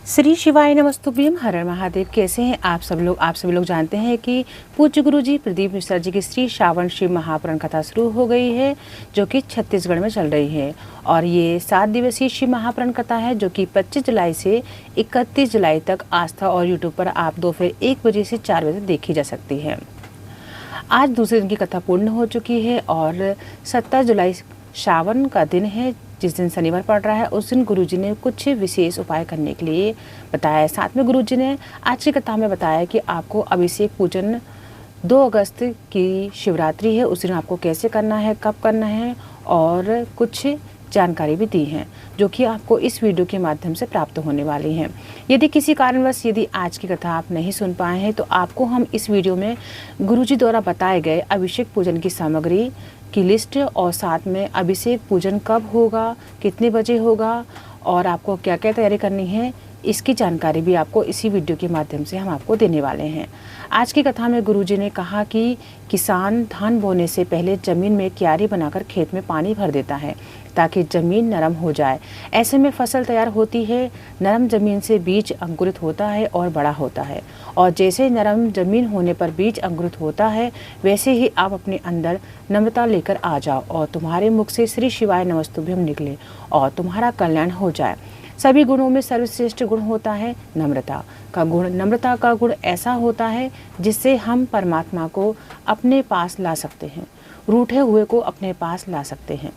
श्री शिवाय नमस्तुभ्यम। हर हर महादेव। कैसे हैं आप सभी लोग जानते हैं कि पूज्य गुरु जी प्रदीप मिश्रा जी की श्री श्रावण शिव महापुराण कथा शुरू हो गई है, जो कि छत्तीसगढ़ में चल रही है। और ये 7 दिवसीय शिव महापुराण कथा है, जो कि 25 जुलाई से 31 जुलाई तक आस्था और यूट्यूब पर आप दोपहर 1 बजे से 4 बजे देखी जा सकती है। आज दूसरे दिन की कथा पूर्ण हो चुकी है और 17 जुलाई श्रावण का दिन है, जिस दिन शनिवार पड़ रहा है। उस दिन गुरुजी ने कुछ विशेष उपाय करने के लिए बताया है। साथ में गुरुजी ने आज की कथा में बताया कि आपको अभिषेक पूजन 2 अगस्त की शिवरात्रि है, उस दिन आपको कैसे करना है, कब करना है, और कुछ जानकारी भी दी है, जो कि आपको इस वीडियो के माध्यम से प्राप्त होने वाली है। यदि किसी कारणवश यदि आज की कथा आप नहीं सुन पाए हैं, तो आपको हम इस वीडियो में गुरुजी द्वारा बताए गए अभिषेक पूजन की सामग्री की लिस्ट और साथ में अभिषेक पूजन कब होगा, कितने बजे होगा और आपको क्या क्या तैयारी करनी है, इसकी जानकारी भी आपको इसी वीडियो के माध्यम से हम आपको देने वाले हैं। आज की कथा में गुरुजी ने कहा कि किसान धान बोने से पहले ज़मीन में क्यारी बनाकर खेत में पानी भर देता है, ताकि ज़मीन नरम हो जाए। ऐसे में फसल तैयार होती है। नरम ज़मीन से बीज अंकुरित होता है और बड़ा होता है, और जैसे नरम ज़मीन होने पर बीज अंकुरित होता है, वैसे ही आप अपने अंदर नम्रता लेकर आ जाओ और तुम्हारे मुख से श्री शिवाय नमस्तुभ्यम निकले और तुम्हारा कल्याण हो जाए। सभी गुणों में सर्वश्रेष्ठ गुण होता है नम्रता का गुण। नम्रता का गुण ऐसा होता है जिससे हम परमात्मा को अपने पास ला सकते हैं, रूठे हुए को अपने पास ला सकते हैं।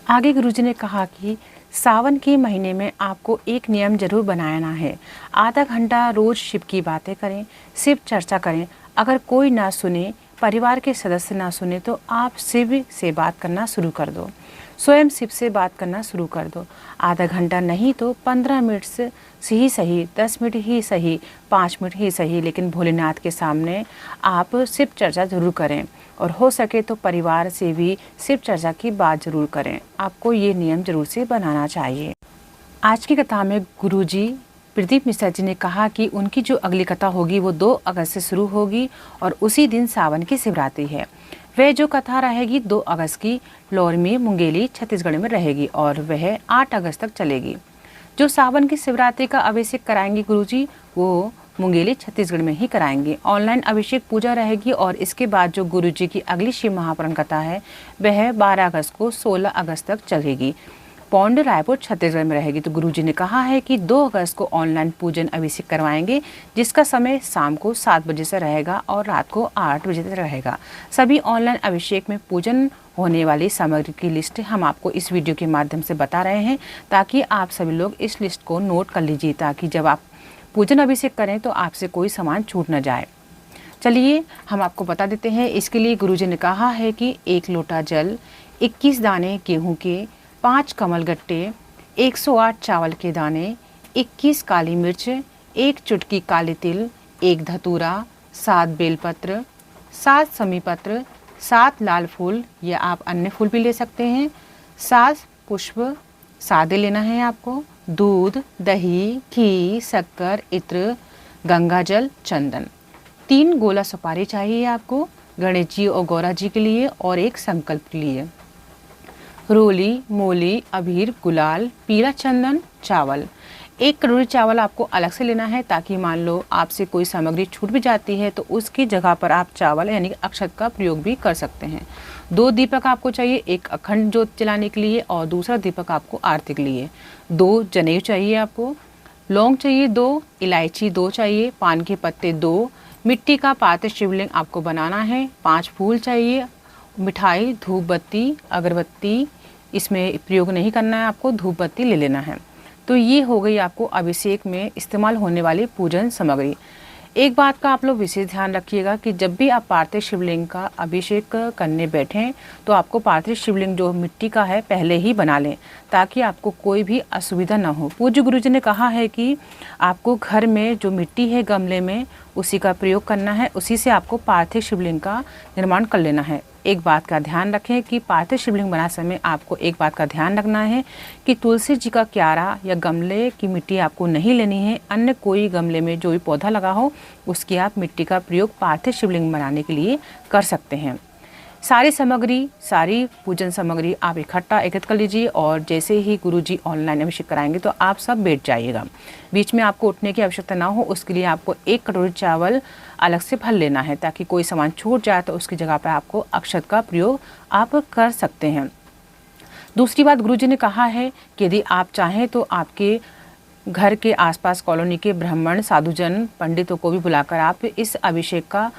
आगे गुरुजी ने कहा कि सावन के महीने में आपको एक नियम जरूर बनाना है। आधा घंटा रोज शिव की बातें करें, शिव चर्चा करें। अगर कोई ना सुने, परिवार के सदस्य ना सुने, तो आप शिव से बात करना शुरू कर दो। स्वयं शिव से बात करना शुरू कर दो। आधा घंटा नहीं तो 15 मिनट से ही सही, 10 मिनट ही सही, 5 मिनट ही सही, लेकिन भोलेनाथ के सामने आप शिव चर्चा जरूर करें। और हो सके तो परिवार से भी शिव चर्चा की बात जरूर करें। आपको ये नियम जरूर से बनाना चाहिए। आज की कथा में गुरुजी प्रदीप मिश्रा जी ने कहा कि उनकी जो अगली कथा होगी वो 2 अगस्त से शुरू होगी और उसी दिन सावन की शिवरात्रि है। वह जो कथा रहेगी 2 अगस्त की लोरमी मुंगेली छत्तीसगढ़ में रहेगी और वह 8 अगस्त तक चलेगी। जो सावन की शिवरात्रि का अभिषेक कराएंगे गुरुजी, वो मुंगेली छत्तीसगढ़ में ही कराएंगे। ऑनलाइन अभिषेक पूजा रहेगी और इसके बाद जो गुरुजी की अगली शिव महापुराण कथा है वह 12 अगस्त को 16 अगस्त तक चलेगी। पौंड रायपुर छत्तीसगढ़ में रहेगी। तो गुरुजी ने कहा है कि 2 अगस्त को ऑनलाइन पूजन अभिषेक करवाएंगे, जिसका समय शाम को 7 बजे से रहेगा और रात को 8 बजे तक रहेगा। सभी ऑनलाइन अभिषेक में पूजन होने वाली सामग्री की लिस्ट हम आपको इस वीडियो के माध्यम से बता रहे हैं, ताकि आप सभी लोग इस लिस्ट को नोट कर लीजिए, ताकि जब आप पूजन अभिषेक करें तो आपसे कोई सामान छूट न जाए। चलिए हम आपको बता देते हैं। इसके लिए गुरुजी ने कहा है कि 1 लोटा जल, 21 दाने गेहूँ के, 5 कमलगट्टे, 108 चावल के दाने, 21 काली मिर्च, 1 चुटकी काली तिल, 1 धतूरा, 7 बेलपत्र, 7 समीपत्र, 7 लाल फूल या आप अन्य फूल भी ले सकते हैं, 7 पुष्प सादे लेना है आपको, दूध, दही, घी, शक्कर, इत्र, गंगाजल, चंदन। 3 गोला सुपारी चाहिए आपको गणेश जी और गौरा जी के लिए और एक संकल्प के लिए। रोली, मोली, अबीर, गुलाल, पीला चंदन, चावल। 1 कटोरी चावल आपको अलग से लेना है, ताकि मान लो आपसे कोई सामग्री छूट भी जाती है तो उसकी जगह पर आप चावल यानी कि अक्षत का प्रयोग भी कर सकते हैं। 2 दीपक आपको चाहिए, एक अखंड ज्योत जलाने के लिए और दूसरा दीपक आपको आरती के लिए। 2 जनेऊ चाहिए आपको, लौंग चाहिए 2, इलायची 2 चाहिए, पान के पत्ते 2, मिट्टी का पात्र शिवलिंग आपको बनाना है, 5 फूल चाहिए, मिठाई, धूप बत्ती, अगरबत्ती इसमें प्रयोग नहीं करना है, आपको धूप बत्ती ले लेना है। तो ये हो गई आपको अभिषेक में इस्तेमाल होने वाली पूजन सामग्री। एक बात का आप लोग विशेष ध्यान रखिएगा कि जब भी आप पार्थिव शिवलिंग का अभिषेक करने बैठें तो आपको पार्थिव शिवलिंग जो मिट्टी का है पहले ही बना लें, ताकि आपको कोई भी असुविधा ना हो। पूज्य गुरुजी ने कहा है कि आपको घर में जो मिट्टी है गमले में उसी का प्रयोग करना है, उसी से आपको पार्थिव शिवलिंग का निर्माण कर लेना है। एक बात का ध्यान रखें कि पार्थिव शिवलिंग बनाते समय आपको एक बात का ध्यान रखना है कि तुलसी जी का क्यारा या गमले की मिट्टी आपको नहीं लेनी है। अन्य कोई गमले में जो भी पौधा लगा हो उसकी आप मिट्टी का प्रयोग पार्थिव शिवलिंग बनाने के लिए कर सकते हैं। सारी पूजन सामग्री आप इकट्ठा एकत्रित कर लीजिए और जैसे ही गुरुजी ऑनलाइन अभिषेक कराएंगे तो आप सब बैठ जाइएगा। बीच में आपको उठने की आवश्यकता ना हो, उसके लिए आपको 1 कटोरी चावल अलग से भर लेना है, ताकि कोई सामान छूट जाए तो उसकी जगह पर आपको अक्षत का प्रयोग आप कर सकते हैं। दूसरी बात, गुरुजी ने कहा है कि यदि आप चाहें तो आपके घर के आसपास कॉलोनी के ब्राह्मण, साधुजन, पंडितों को भी बुलाकर आप इस अभिषेक का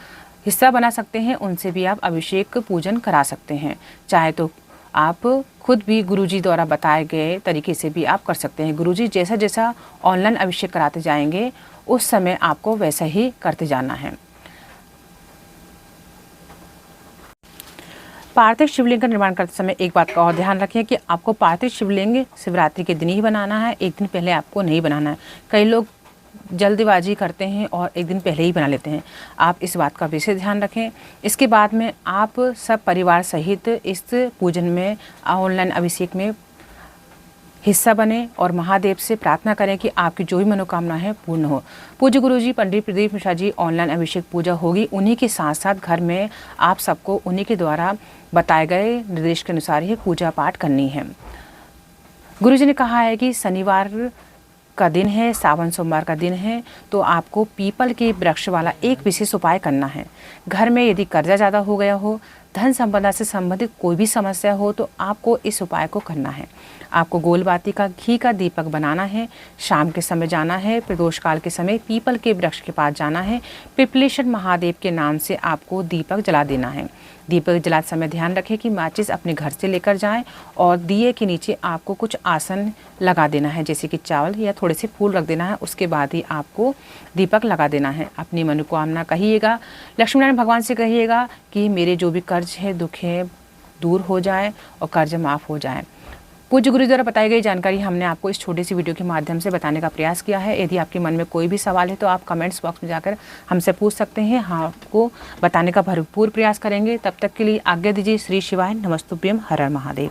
हिस्सा बना सकते हैं, उनसे भी आप अभिषेक पूजन करा सकते हैं। चाहे तो आप खुद भी गुरुजी द्वारा बताए गए तरीके से भी आप कर सकते हैं। गुरुजी जैसा जैसा ऑनलाइन अभिषेक कराते जाएंगे उस समय आपको वैसा ही करते जाना है। पार्थिव शिवलिंग का निर्माण करते समय एक बात का और ध्यान रखें कि आपको पार्थिव शिवलिंग शिवरात्रि के दिन ही बनाना है, एक दिन पहले आपको नहीं बनाना है। कई लोग जल्दबाजी करते हैं और एक दिन पहले ही बना लेते हैं, आप इस बात का विशेष ध्यान रखें। इसके बाद में आप सब परिवार सहित इस पूजन में ऑनलाइन अभिषेक में हिस्सा बने और महादेव से प्रार्थना करें कि आपकी जो भी मनोकामना है पूर्ण हो। पूज्य गुरुजी पंडित प्रदीप मिश्रा जी ऑनलाइन अभिषेक पूजा होगी, उन्हीं के साथ साथ घर में आप सबको उन्हीं के द्वारा बताए गए निर्देश के अनुसार ही पूजा पाठ करनी है। गुरुजी ने कहा है कि शनिवार का दिन है, सावन सोमवार का दिन है, तो आपको पीपल के वृक्ष वाला एक विशेष उपाय करना है। घर में यदि कर्जा ज़्यादा हो गया हो, धन संपदा से संबंधित कोई भी समस्या हो, तो आपको इस उपाय को करना है। आपको गोलबाती का घी का दीपक बनाना है, शाम के समय जाना है, प्रदोष काल के समय पीपल के वृक्ष के पास जाना है, पिपलेश्वर महादेव के नाम से आपको दीपक जला देना है। दीपक जलाते समय ध्यान रखें कि माचिस अपने घर से लेकर जाएं और दिए के नीचे आपको कुछ आसन लगा देना है, जैसे कि चावल या थोड़े से फूल रख देना है, उसके बाद ही आपको दीपक लगा देना है। अपनी मनोकामना कहिएगा, लक्ष्मी नारायण भगवान से कहिएगा कि मेरे जो भी कर्ज है, दुख है, दूर हो जाए और कर्ज माफ़ हो जाए। पूज्य गुरु द्वारा बताई गई जानकारी हमने आपको इस छोटी सी वीडियो के माध्यम से बताने का प्रयास किया है। यदि आपके मन में कोई भी सवाल है तो आप कमेंट्स बॉक्स में जाकर हमसे पूछ सकते हैं, हाँ आपको बताने का भरपूर प्रयास करेंगे। तब तक के लिए आज्ञा दीजिए। श्री शिवाय नमस्तुभ्यम, हर हर महादेव।